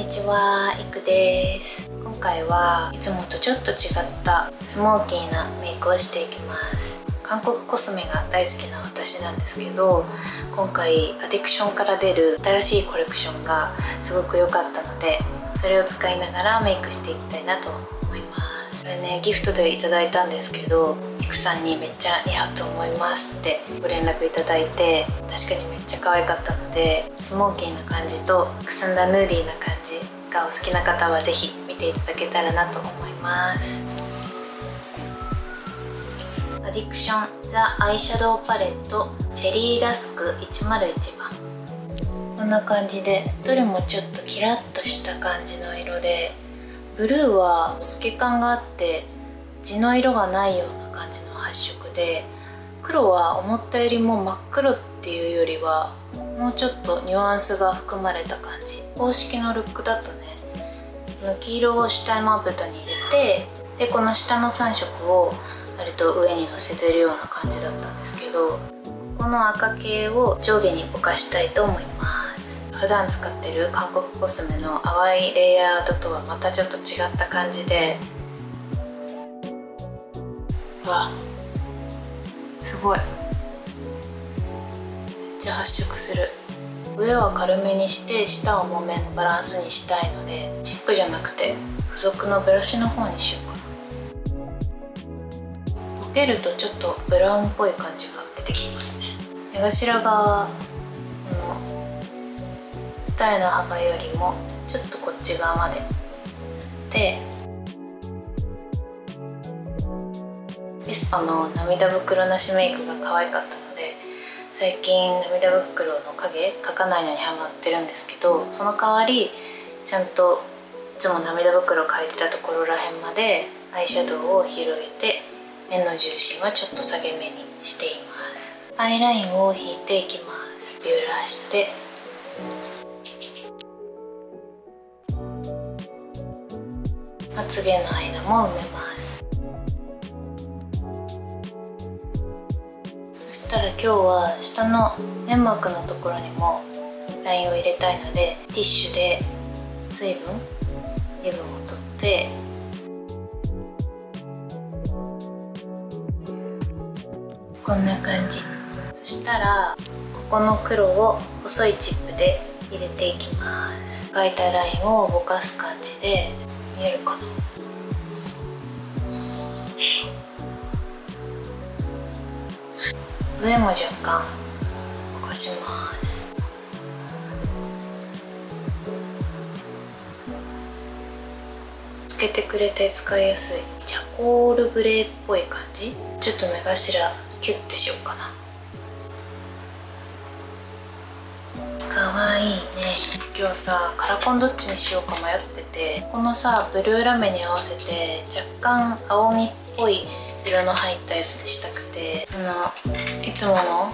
にちは、いくです。今回はいつもとちょっと違ったスモーキーなメイクをしていきます。韓国コスメが大好きな私なんですけど、今回アディクションから出る新しいコレクションがすごく良かったので、それを使いながらメイクしていきたいなと思います。これね、ギフトでいただいたんですけど、いくさんにめっちゃ似合うと思いますってご連絡いただいて、確かにめっちゃ可愛かったので、スモーキーな感じとくすんだヌーディーな感じがお好きな方は是非見ていただけたらなと思います。アディクションザアイシャドウパレットチェリーダスク101番、こんな感じでどれもちょっとキラッとした感じの色で、ブルーは透け感があって地の色がないような感じの発色で、黒は思ったよりも真っ黒っていうよりはもうちょっとニュアンスが含まれた感じ。公式のルックだとね、この黄色を下まぶたに入れて、でこの下の3色を割と上にのせてるような感じだったんですけど、この赤系を上下にぼかしたいと思います。普段使ってる韓国コスメの淡いレイヤードとはまたちょっと違った感じで、わ、すごいめっちゃ発色する。上は軽めにして下を重めのバランスにしたいので、チップじゃなくて付属のブラシの方にしようかな。ぼけるとちょっとブラウンっぽい感じが出てきますね。目頭がこの二重の幅よりもちょっとこっち側までで、エスパの涙袋なしメイクが可愛かったので、最近涙袋の影描かないのにハマってるんですけど、その代わりちゃんといつも涙袋描いてたところらへんまでアイシャドウを広げて、目の重心はちょっと下げ目にしています。アイラインを引いていきます。ビューラーしてまつげの間も埋めます。そしたら今日は下の粘膜のところにもラインを入れたいので、ティッシュで油分を取ってこんな感じ。そしたらここの黒を細いチップで入れていきます。描いたラインをぼかす感じで見えるかな。上も若干ぼかします。つけてくれて使いやすいチャコールグレーっぽい感じ。ちょっと目頭キュッてしようかな。かわいいね。今日さ、カラコンどっちにしようか迷ってて、このさブルーラメに合わせて若干青みっぽい色の入ったやつにしたくて、いつもの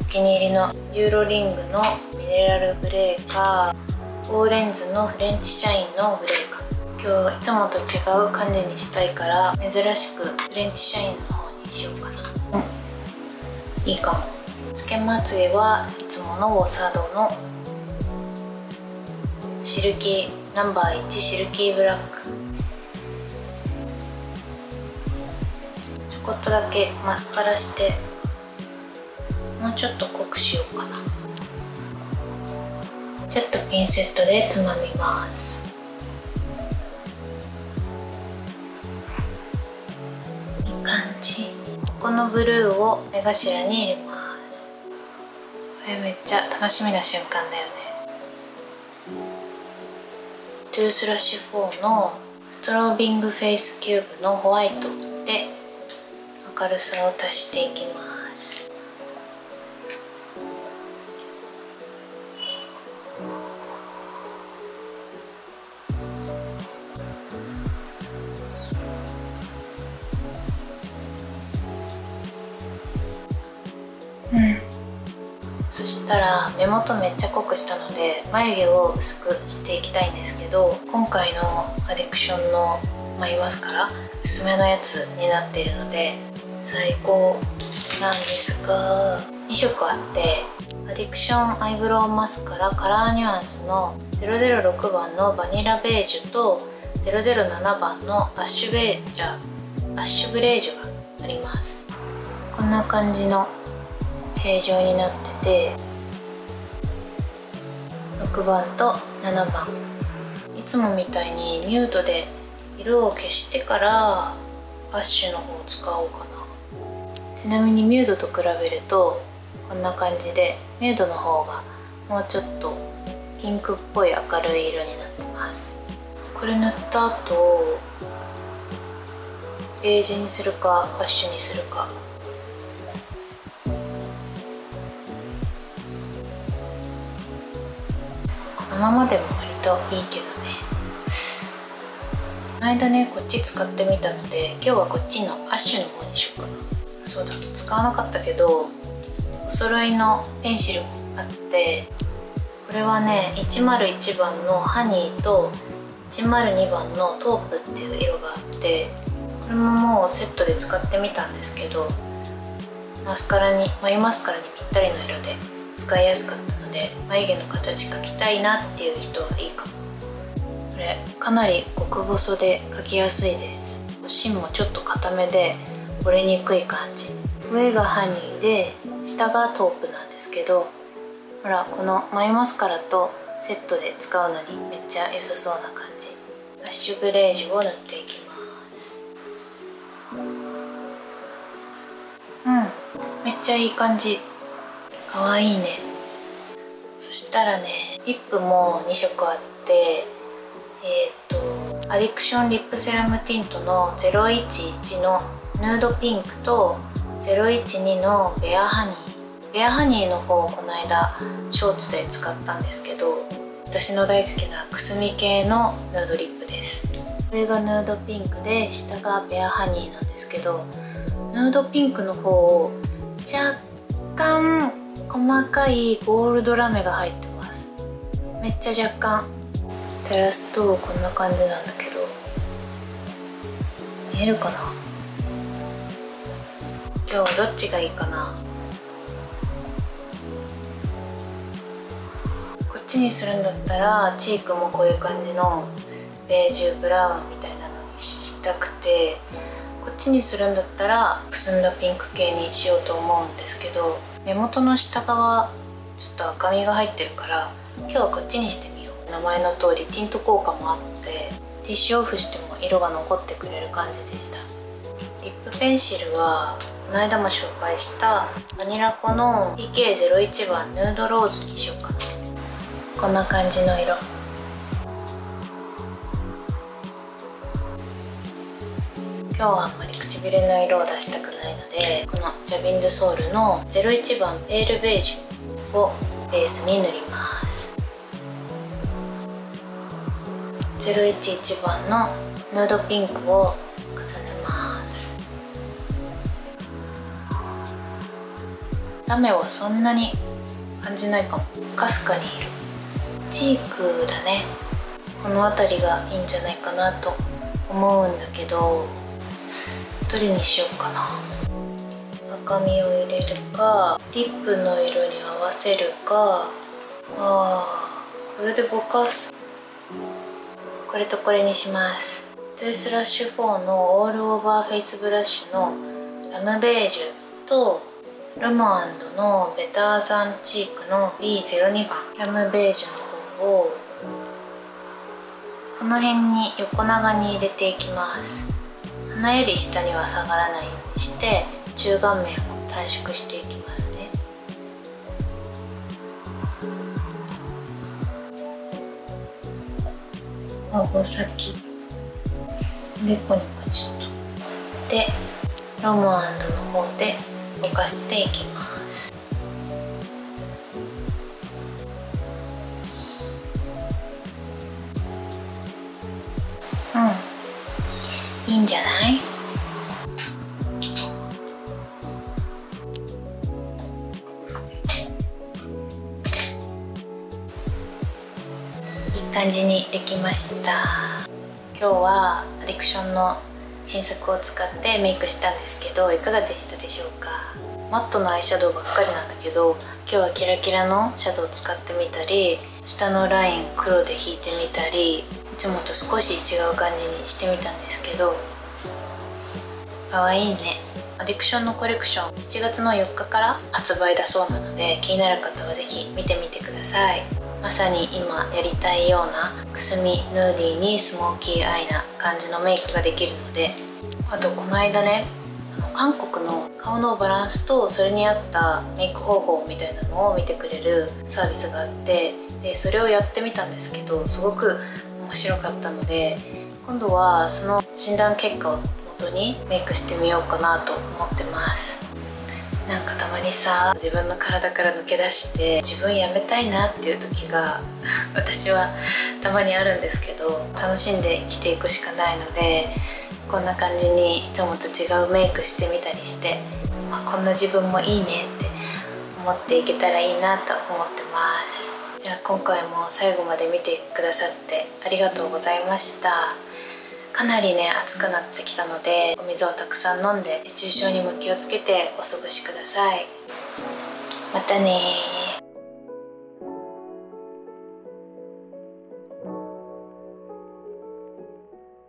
お気に入りのユーロリングのミネラルグレーか、オーレンズのフレンチシャインのグレーか。今日いつもと違う感じにしたいから、珍しくフレンチシャインの方にしようかな。いいかも。つけまつげはいつものウォサドのシルキーナンバー1シルキーブラック。ちょこっとだけマスカラして、もうちょっと濃くしようかな。ちょっとピンセットでつまみます。いい感じ。ここのブルーを目頭に入れます。これめっちゃ楽しみな瞬間だよね。トゥースラッシュ4のストロービングフェイスキューブのホワイトで明るさを足していきます。そしたら目元めっちゃ濃くしたので、眉毛を薄くしていきたいんですけど、今回のアディクションの眉マスカラ薄めのやつになっているので最高なんですが、2色あって、アディクションアイブロウマスカラカラーニュアンスの006番のバニラベージュと007番のアッシュグレージュがあります。こんな感じの形状になってて、6番と7番、いつもみたいにミュートで色を消してからアッシュの方を使おうかな。ちなみにミュードと比べるとこんな感じで、ミュードの方がもうちょっとピンクっぽい明るい色になってます。これ塗った後ベージュにするかアッシュにするか。このままでも割といいけどね。この間ねこっち使ってみたので、今日はこっちのアッシュの方にしようかな。そうだ、使わなかったけどお揃いのペンシルもあって、これはね101番のハニーと102番のトープっていう色があって、これももうセットで使ってみたんですけど、眉マスカラにぴったりの色で使いやすかったので、眉毛の形描きたいなっていう人はいいかも。これかなり極細で描きやすいです。芯もちょっと硬めで折れにくい感じ。上がハニーで下がトープなんですけど、ほらこの眉マスカラとセットで使うのにめっちゃ良さそうな感じ。アッシュグレージュを塗っていきます。めっちゃいい感じ。かわいいね。そしたらね、リップも2色あって、アディクションリップセラムティントの011のヌードピンクと012のベアハニー。ベアハニーの方をこの間ショーツで使ったんですけど、私の大好きなくすみ系のヌードリップです。上がヌードピンクで下がベアハニーなんですけど、ヌードピンクの方を若干細かいゴールドラメが入ってます。めっちゃ若干。照らすとこんな感じなんだけど、見えるかな。今日どっちがいいかな。こっちにするんだったらチークもこういう感じのベージュブラウンみたいなのにしたくて、こっちにするんだったらくすんだピンク系にしようと思うんですけど、目元の下側ちょっと赤みが入ってるから今日はこっちにしてみよう。名前の通りティント効果もあって、ティッシュオフしても色が残ってくれる感じでした。リップペンシルはこの間も紹介したバニラコの PK01 番ヌードローズにしようかな。こんな感じの色。今日はあんまり唇の色を出したくないので、このジャビンドソールの01番ペールベージュをベースに塗ります。011番のヌードピンクを重ねます。ラメはそんなに感じないかも。かすかにいる。チークだね。この辺りがいいんじゃないかなと思うんだけど、どれにしようかな。赤みを入れるか、リップの色に合わせるか。これでぼかす。これとこれにします。トゥースラッシュ4のオールオーバーフェイスブラシのラムベージュとルモアンドのベターザンチークの B02 番ラムベージュの方をこの辺に横長に入れていきます。鼻より下には下がらないようにして中顔面を短縮していきますね。顎先でこにもちょっとでロムアンドの方でぼかしていきます。いいんじゃない？いい感じにできました。今日はアディクションの新作を使ってメイクしたんですけど、いかがでしたでしょうか。マットのアイシャドウばっかりなんだけど、今日はキラキラのシャドウを使ってみたり、下のライン黒で引いてみたり、いつもと少し違う感じにしてみたんですけど、かわいいね。アディクションのコレクション7月の4日から発売だそうなので、気になる方は是非見てみてください。まさに今やりたいようなくすみヌーディーにスモーキーアイな感じのメイクができるので、あとこの間ね、韓国の顔のバランスとそれに合ったメイク方法みたいなのを見てくれるサービスがあって、でそれをやってみたんですけど、すごく面白かったので、今度はその診断結果を元にメイクしてみようかなと思ってます。なんかたまにさ、自分の体から抜け出して自分やめたいなっていう時が私はたまにあるんですけど、楽しんで生きていくしかないので、こんな感じにいつもと違うメイクしてみたりして、こんな自分もいいねって思っていけたらいいなと思ってます。じゃあ今回も最後まで見てくださってありがとうございました。かなりね暑くなってきたので、お水をたくさん飲んで熱中症にも気をつけてお過ごしください。またね。